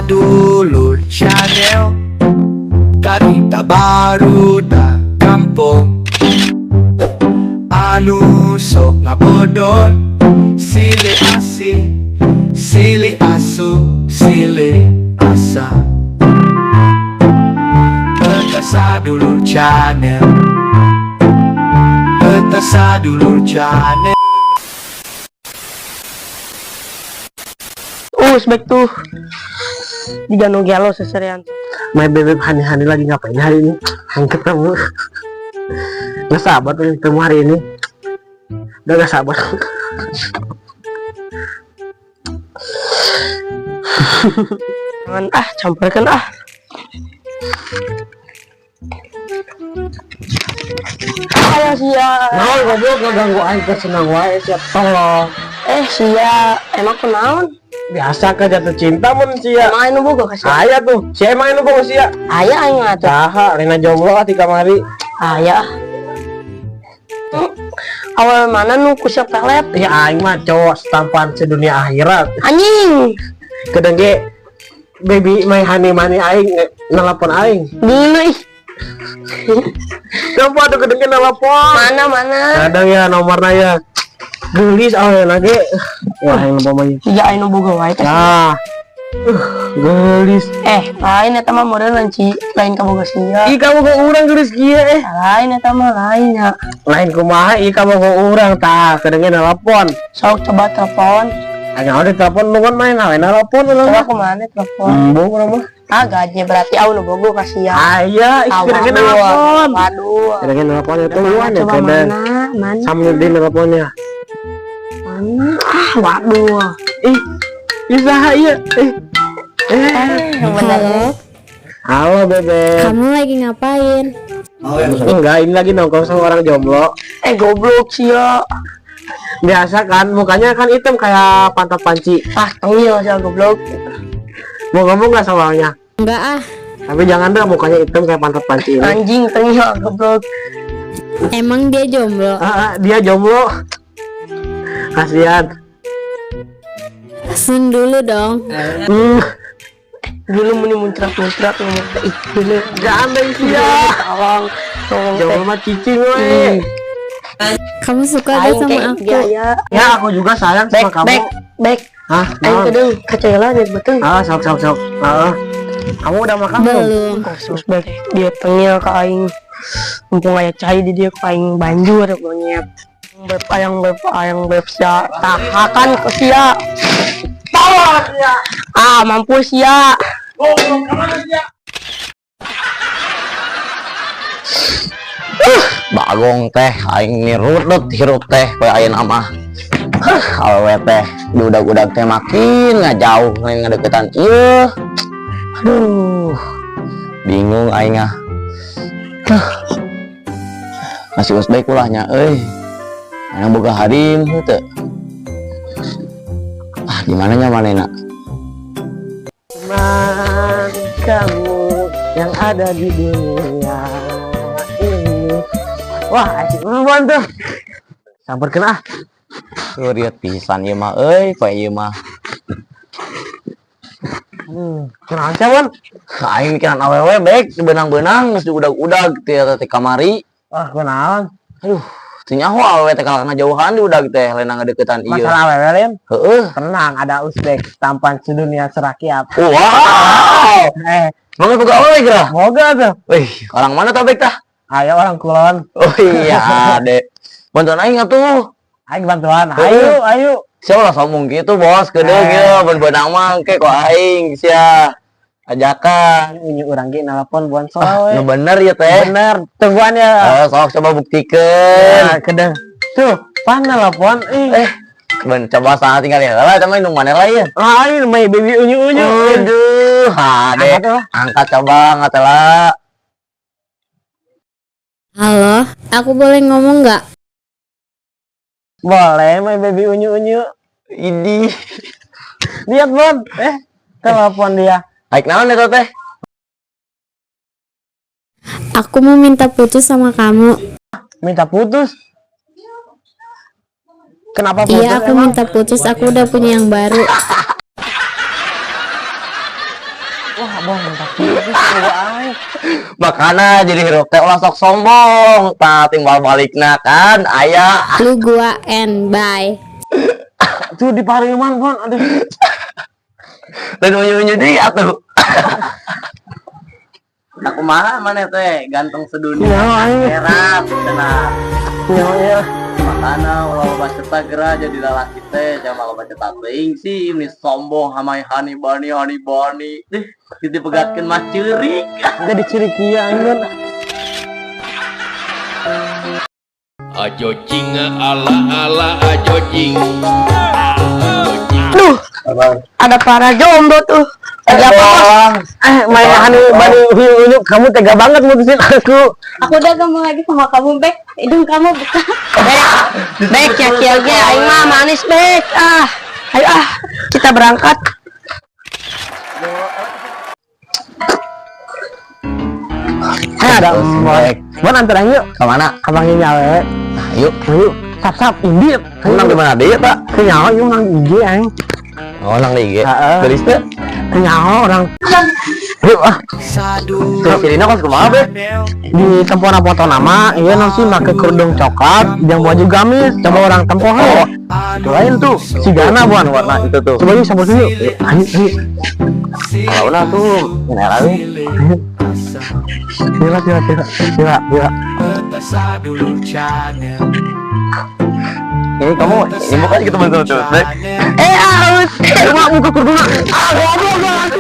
Sadulur Channel, Karita baru da kampung. Anu sok ngabodon, sili asi, sili asu, sili asa. Eta Sadulur Channel, eta Sadulur Channel. Back tuh di Gano Gelo seserian. My bebek hani-hani lagi ngapain hari ini? Ketemu. Gak sabar tuh ketemu hari ini. Udah gak sabar. Jangan campurkan Ayo sia. Nah, goblok ngeganggu aing senang wae siap tolong. Sia, emang kenaon? Biasa ke jatuh cinta mun sia. Emang anu boga kasih. Aya tuh, sia emang anu boga sia. Aya aing atuh. Saha rena jomblo di kamari. Aya. Awal mana nu ku siap pelet? Ya aing mah cowok setampan sedunia akhirat. Anjing. Kedeng ge baby my honey money aing nelpon aing. Deuleuh ih. Coba tuh kedeng nelpon. Mana? Kadang ya nomorna ya. Gelis awalnya lagi. Wah yang lupa mah. Iya aing nu boga wae teh. Nah. Gelis. Lain eta mah model lanci, lain kamu gak sia. Ih kamu kok urang gelis kieu Lain eta mah lainnya. Lain kumaha ih kamu kok urang tah kedengeun nelpon. Sok coba telepon. Aya udah telepon nungun main awe nelpon Coba kemana telepon? Embung mah. Gaji berarti au nu bogo ka sia. Aya kedengeun nelpon. Waduh. Kedengeun nelpon itu luan ya Coba kedengeun. mana? Samudin nelponnya. Mana? Waduh. Isaha ieu. Yang bener. Halo bebek. Kamu lagi ngapain? Enggak, ini lagi nongkrong sama orang jomblo. Goblok sia. Biasa kan mukanya kan hitam kayak pantat panci. Tengil sia goblok. Mau ngomong nggak soalnya? Enggak Tapi jangan dah mukanya hitam kayak pantat panci ini. Anjing tengil goblok. emang dia jomblo? Dia jomblo. Kasihan. Sun dulu dong. Dulu meni muncrat-muncrat ngomong teh dulu. Jangan deh sia. Tolong Jomblo mah cicing we. Kamu suka gak sama aku? Ya aku juga sayang sama kamu. Baik. Hah? Aing kadang kecewa nih betul. Sok. Kamu udah makan Belum. Kasus baik dia tengil ke aing. Mumpung aya cai di dia ke aing banjur monyet. Ayang beb sia tahakan ke sia. Tolong sia. Mampus sia. Bagong teh aing nirudut hirup teh poe ayeuna mah. Awewe teh budak-budak teh makin ngajauh lain ngadeukeutan ieu. Aduh. Bingung aing ah. Masih usbek ulahnya euy. Aya boga hadim henteu. Gimana nya manehna? Teman kamu yang ada di dunia ini. Wah, asik banget tuh. Samperkeun Riet pisan ieu mah euy, poe ieu mah. Kenaon cawan? Aing mikiran awewe bek benang-benang geus diudag-udag teh kamari. Wah, kenaon? Aduh, teu nyaho awewe teh kalahna jauhan diudag teh lain ngadeukeutan ieu. Masalah awewe lain? Heeh. Tenang, ada Uzbek tampan sedunia serakyat. Wow. Mana boga awewe geura? Moga tuh. Wih, orang mana teh bek tah? Ayo orang kulon. Oh iya, Dek. Bantuan aing atuh. Ayo bantuan. Heeh. Ayo. Siapa lah sombong gitu, Bos. Kedeung ieu beunang mah engke ku aing sia. Ajakan. Ini urang ge nelpon buan soal we. Nu bener ya teh. Bener. Tungguan ya. Sok coba buktikeun. Ya, kedeng. Tuh, pan nelpon. Ben coba saat tinggal ya. Lah cuman nu maneh lah ya. Lain my baby unyu-unyu. Aduh, Dek. Angkat lah. Angkat coba ngatela. Halo, aku boleh ngomong nggak? Boleh my baby unyu-unyu. Idi. Lihat Bon. Telepon dia. Baik naon eta teh? Aku mau minta putus sama kamu. Minta putus. Kenapa putus? Iya, aku emang? minta putus. Aku udah punya yang baru. Wah, abah mantap pisan. Makana jadi hirup teh ulah sok sombong. Tah timbal balikna kan aya. Lu gua and bye. Tuh di pariman pon, aduh. Dan unyu-unyu dia tuh. Aku mah mana teh ganteng sedunia. Ya, aing. Herat cenah. Ya. Makana ulah baca tagra jadi lalaki teh jangan baca teuing sih ini sombong hamai hani bani deh gitu pegatkeun mah ceurik. Jadi ciri kieu anjeun. Ajo jing ala ajo jing. Duh, ada para jomblo tuh. Ada apa, Bos? Main bani unyu kamu tega banget mutusin aku. Aku udah gak mau lagi sama kamu, Bek. Hidung kamu besar. Bek, ya aing mah manis, Bek. Ayo kita berangkat. Ada Mbak. Bon antar yuk. Ke mana? Abangnya nyawe. Yuk. Yuk. Sap ini. Menang di mana dia, Pak? Kenyawa yuk nang IG aing. Oh, nang di IG. Heeh. Gelis teh. Kenyawa orang. Yuk Sadu Terus Irina kos kumaha, Be? channel. di tempona foto nama, iya nasi make kerudung coklat, yang baju gamis, coba orang tempoh Oh, itu lain tuh, si Gana buan warna itu tuh. Coba yuk sama dulu. Ayo. Kalau udah tuh, ini lagi. Sila. Sadulur channel. Ini kamu, ini bukan kita betul-betul, Be. Cuma muka kerudung. Goblok.